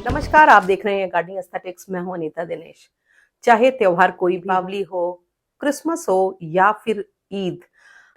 नमस्कार, आप देख रहे हैं गार्डनिंग एस्थेटिक्स। मैं हूं अनीता दिनेश। चाहे त्योहार कोई भी, दीपावली हो, क्रिसमस हो या फिर ईद,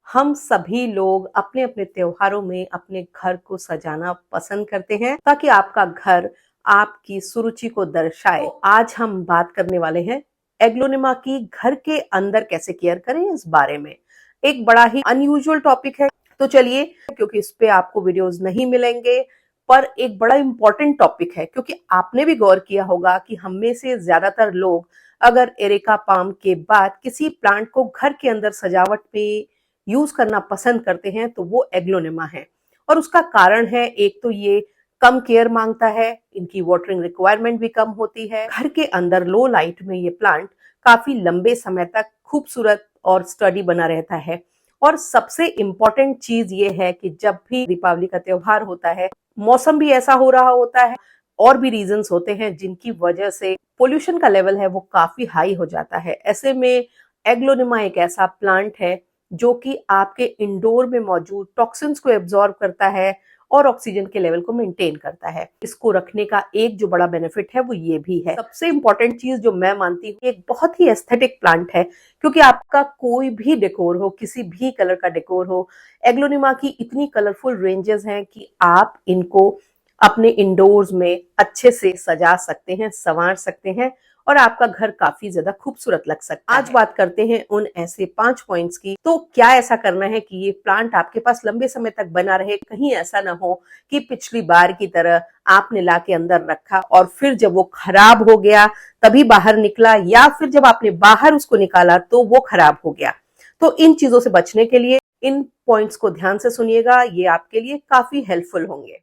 हम सभी लोग अपने अपने त्योहारों में अपने घर को सजाना पसंद करते हैं ताकि आपका घर आपकी सुरुचि को दर्शाए। तो आज हम बात करने वाले हैं एग्लोनिमा की घर के अंदर कैसे केयर करें, इस बारे में। एक बड़ा ही अनयूजुअल टॉपिक है, तो चलिए, क्योंकि इस पे आपको वीडियोस नहीं मिलेंगे, पर एक बड़ा इंपॉर्टेंट टॉपिक है, क्योंकि आपने भी गौर किया होगा कि हम में से ज्यादातर लोग अगर एरेका पाम के बाद किसी प्लांट को घर के अंदर सजावट में यूज करना पसंद करते हैं तो वो एग्लोनिमा है। और उसका कारण है, एक तो ये कम केयर मांगता है, इनकी वाटरिंग रिक्वायरमेंट भी कम होती है। घर के अंदर लो लाइट में ये प्लांट काफी लंबे समय तक खूबसूरत और स्टडी बना रहता है। और सबसे इम्पोर्टेंट चीज ये है कि जब भी दीपावली का त्योहार होता है, मौसम भी ऐसा हो रहा होता है, और भी रीजंस होते हैं जिनकी वजह से पोल्यूशन का लेवल है वो काफी हाई हो जाता है। ऐसे में एग्लोनिमा एक ऐसा प्लांट है जो कि आपके इंडोर में मौजूद टॉक्सिन्स को एब्जॉर्ब करता है और ऑक्सीजन के लेवल को मेंटेन करता है। इसको रखने का एक जो बड़ा बेनिफिट है वो ये भी है। सबसे इंपॉर्टेंट चीज जो मैं मानती हूँ, एक बहुत ही एस्थेटिक प्लांट है, क्योंकि आपका कोई भी डेकोर हो, किसी भी कलर का डेकोर हो, एग्लोनिमा की इतनी कलरफुल रेंजेस हैं कि आप इनको अपने इंडोर्स में अच्छे से सजा सकते हैं, संवार सकते हैं और आपका घर काफी ज्यादा खूबसूरत लग सकता है। आज बात करते हैं उन ऐसे 5 पॉइंट्स की। तो क्या ऐसा करना है कि ये प्लांट आपके पास लंबे समय तक बना रहे। कहीं ऐसा ना हो कि पिछली बार की तरह आपने ला के अंदर रखा और फिर जब वो खराब हो गया तभी बाहर निकला, या फिर जब आपने बाहर उसको निकाला तो वो खराब हो गया। तो इन चीजों से बचने के लिए इन पॉइंट्स को ध्यान से सुनिएगा, ये आपके लिए काफी हेल्पफुल होंगे।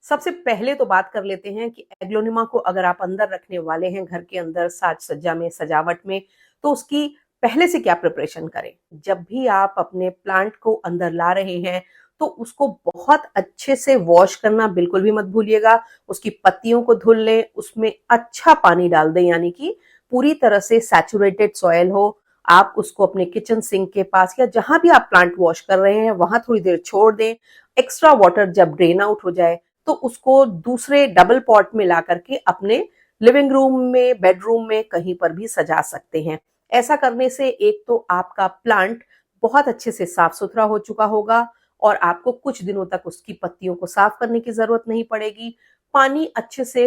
सबसे पहले तो बात कर लेते हैं कि एग्लोनिमा को अगर आप अंदर रखने वाले हैं, घर के अंदर साज सज्जा में, सजावट में, तो उसकी पहले से क्या प्रिपरेशन करें। जब भी आप अपने प्लांट को अंदर ला रहे हैं तो उसको बहुत अच्छे से वॉश करना बिल्कुल भी मत भूलिएगा। उसकी पत्तियों को धुल लें, उसमें अच्छा पानी डाल दें, यानी कि पूरी तरह से सैचुरेटेड सॉयल हो। आप उसको अपने किचन सिंक के पास या जहां भी आप प्लांट वॉश कर रहे हैं वहां थोड़ी देर छोड़ दें। एक्स्ट्रा वाटर जब ड्रेन आउट हो जाए तो उसको दूसरे डबल पॉट में ला करके अपने लिविंग रूम में, बेडरूम में, कहीं पर भी सजा सकते हैं। ऐसा करने से एक तो आपका प्लांट बहुत अच्छे से साफ सुथरा हो चुका होगा और आपको कुछ दिनों तक उसकी पत्तियों को साफ करने की जरूरत नहीं पड़ेगी। पानी अच्छे से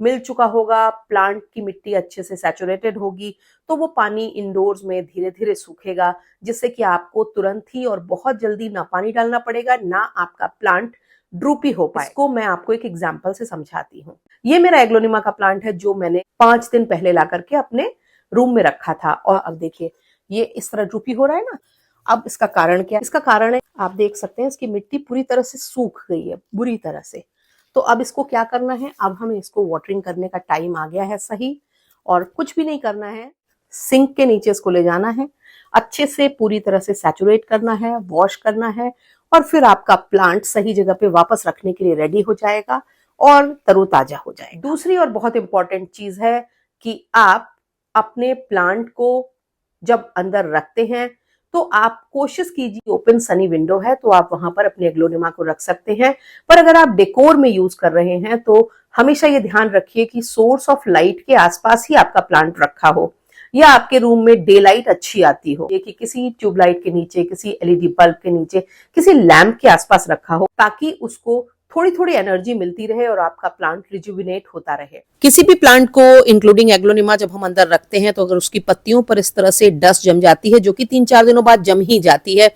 मिल चुका होगा, प्लांट की मिट्टी अच्छे से सैचुरेटेड होगी, तो वो पानी इंडोर्स में धीरे धीरे सूखेगा, जिससे कि आपको तुरंत ही और बहुत जल्दी ना पानी डालना पड़ेगा, ना आपका प्लांट ड्रूपी हो पाए। इसको मैं आपको एक एग्जांपल से समझाती हूँ। ये मेरा एग्लोनिमा का प्लांट है जो मैंने 5 दिन पहले ला करके अपने रूम में रखा था, और अब देखिए ये इस तरह ड्रूपी हो रहा है ना। अब इसका कारण क्या है? इसका कारण है, आप देख सकते हैं, इसकी मिट्टी पूरी तरह से सूख गई है, बुरी तरह से। तो अब इसको क्या करना है, अब हमें इसको वाटरिंग करने का टाइम आ गया है सही, और कुछ भी नहीं करना है। सिंक के नीचे इसको ले जाना है, अच्छे से पूरी तरह से सैचुरेट करना है, वॉश करना है, और फिर आपका प्लांट सही जगह पे वापस रखने के लिए रेडी हो जाएगा और तरोताजा हो जाएगा। दूसरी और बहुत इंपॉर्टेंट चीज है कि आप अपने प्लांट को जब अंदर रखते हैं तो आप कोशिश कीजिए, ओपन सनी विंडो है तो आप वहां पर अपने एग्लोनिमा को रख सकते हैं। पर अगर आप डेकोर में यूज कर रहे हैं तो हमेशा ये ध्यान रखिए कि सोर्स ऑफ लाइट के आसपास ही आपका प्लांट रखा हो, या आपके रूम में डे लाइट अच्छी आती हो, कि किसी ट्यूबलाइट के नीचे, किसी एलईडी बल्ब के नीचे, किसी लैंप के आसपास रखा हो, ताकि उसको थोड़ी थोड़ी एनर्जी मिलती रहे और आपका प्लांट रिजुविनेट होता रहे। किसी भी प्लांट को इंक्लूडिंग एग्लोनिमा जब हम अंदर रखते हैं तो अगर उसकी पत्तियों पर इस तरह से डस्ट जम जाती है, जो कि 3-4 दिनों बाद जम ही जाती है,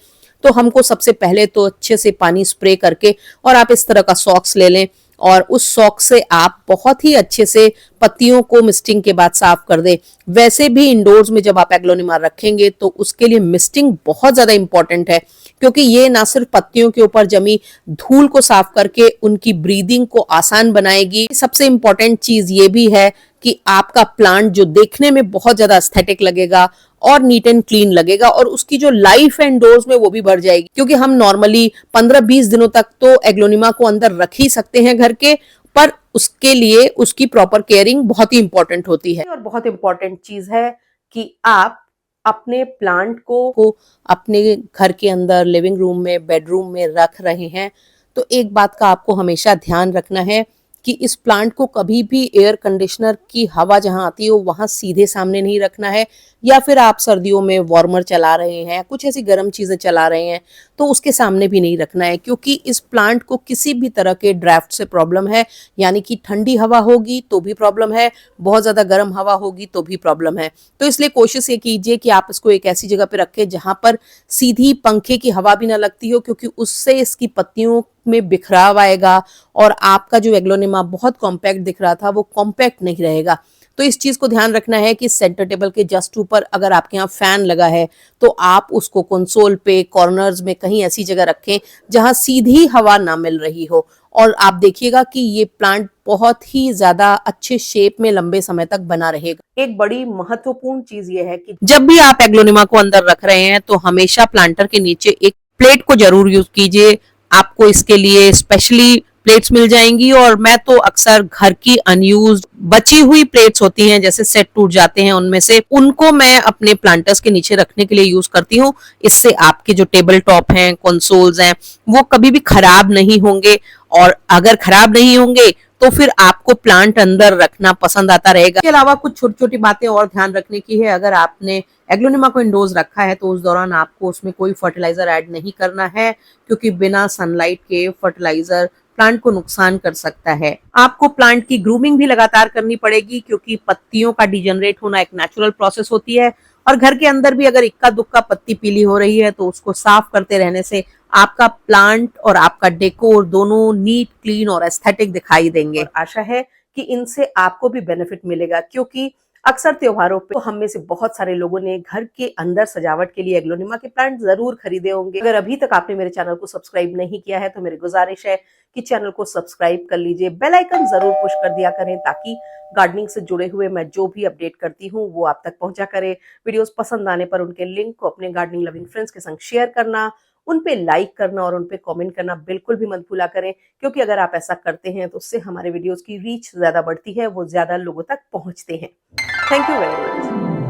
तो हमको सबसे पहले तो अच्छे से पानी स्प्रे करके, और आप इस तरह का सॉक्स ले लें और उस सॉक्स से आप बहुत ही अच्छे से पत्तियों को मिस्टिंग के बाद साफ कर दें। वैसे भी इंडोर्स में जब आप एग्लोनिमा रखेंगे तो उसके लिए मिस्टिंग बहुत ज्यादा इंपॉर्टेंट है, क्योंकि ये ना सिर्फ पत्तियों के ऊपर जमी धूल को साफ करके उनकी ब्रीदिंग को आसान बनाएगी, सबसे इंपॉर्टेंट चीज ये भी है कि आपका प्लांट जो देखने में बहुत ज्यादा एस्थेटिक लगेगा और नीट एंड क्लीन लगेगा, और उसकी जो लाइफ है इंडोर्स में वो भी बढ़ जाएगी, क्योंकि हम नॉर्मली 15-20 दिनों तक तो एग्लोनिमा को अंदर रख ही सकते हैं घर के, पर उसके लिए उसकी प्रॉपर केयरिंग बहुत ही इंपॉर्टेंट होती है। और बहुत इंपॉर्टेंट चीज है कि आप अपने प्लांट को अपने घर के अंदर लिविंग रूम में, बेडरूम में रख रहे हैं तो एक बात का आपको हमेशा ध्यान रखना है कि इस प्लांट को कभी भी एयर कंडीशनर की हवा जहां आती है वहां सीधे सामने नहीं रखना है, या फिर आप सर्दियों में वार्मर चला रहे हैं, कुछ ऐसी गर्म चीजें चला रहे हैं तो उसके सामने भी नहीं रखना है, क्योंकि इस प्लांट को किसी भी तरह के ड्राफ्ट से प्रॉब्लम है। यानी कि ठंडी हवा होगी तो भी प्रॉब्लम है, बहुत ज्यादा गर्म हवा होगी तो भी प्रॉब्लम है। तो इसलिए कोशिश ये कीजिए कि आप इसको एक ऐसी जगह पे रखें जहां पर सीधी पंखे की हवा भी ना लगती हो, क्योंकि उससे इसकी पत्तियों में बिखराव आएगा और आपका जो एग्लोनिमा बहुत कॉम्पैक्ट दिख रहा था वो कॉम्पैक्ट नहीं रहेगा। तो इस चीज को ध्यान रखना है कि सेंटर टेबल के जस्ट ऊपर अगर आपके यहाँ फैन लगा है तो आप उसको कंसोल पे, कॉर्नर्स में कहीं ऐसी जगह रखें जहां सीधी हवा ना मिल रही हो। और आप देखिएगा कि ये प्लांट बहुत ही ज्यादा अच्छे शेप में लंबे समय तक बना रहेगा। एक बड़ी महत्वपूर्ण चीज ये है कि जब भी आप एग्लोनिमा को अंदर रख रहे हैं तो हमेशा प्लांटर के नीचे एक प्लेट को जरूर यूज कीजिए। आपको इसके लिए स्पेशली प्लेट्स मिल जाएंगी, और मैं तो अक्सर घर की अनयूज्ड बची हुई प्लेट्स होती हैं, जैसे सेट टूट जाते हैं उनमें से, उनको मैं अपने प्लांटर्स के नीचे रखने के लिए यूज करती हूँ। इससे आपके जो टेबल टॉप हैं, कंसोल्स हैं, वो कभी भी खराब नहीं होंगे, और अगर खराब नहीं होंगे तो फिर आपको प्लांट अंदर रखना पसंद आता रहेगा। इसके अलावा कुछ छोटी छोटी बातें और ध्यान रखने की है। अगर आपने एग्लोनिमा को इंडोर्स रखा है तो उस दौरान आपको उसमें कोई फर्टिलाइजर ऐड नहीं करना है, क्योंकि बिना सनलाइट के फर्टिलाइजर प्लांट को नुकसान कर सकता है। आपको प्लांट की ग्रूमिंग भी लगातार करनी पड़ेगी, क्योंकि पत्तियों का डिजनरेट होना एक नेचुरल प्रोसेस होती है, और घर के अंदर भी अगर इक्का दुक्का पत्ती पीली हो रही है तो उसको साफ करते रहने से आपका प्लांट और आपका डेकोर दोनों नीट, क्लीन और एस्थेटिक दिखाई देंगे। आशा है कि इनसे आपको भी बेनिफिट मिलेगा, क्योंकि अक्सर त्योहारों पे तो हम में से बहुत सारे लोगों ने घर के अंदर सजावट के लिए एग्लोनिमा के प्लांट जरूर खरीदे होंगे। अगर अभी तक आपने मेरे चैनल को सब्सक्राइब नहीं किया है तो मेरी गुजारिश है कि चैनल को सब्सक्राइब कर लीजिए, बेल आइकन जरूर पुश कर दिया करें, ताकि गार्डनिंग से जुड़े हुए मैं जो भी अपडेट करती हूँ वो आप तक पहुंचा करे। वीडियोस पसंद आने पर उनके लिंक को अपने गार्डनिंग लविंग फ्रेंड्स के संग शेयर करना, उन पे लाइक करना और उन पे कमेंट करना बिल्कुल भी मत भूला करें, क्योंकि अगर आप ऐसा करते हैं तो उससे हमारे वीडियोस की रीच ज्यादा बढ़ती है, वो ज्यादा लोगों तक पहुंचते हैं। Thank you very much.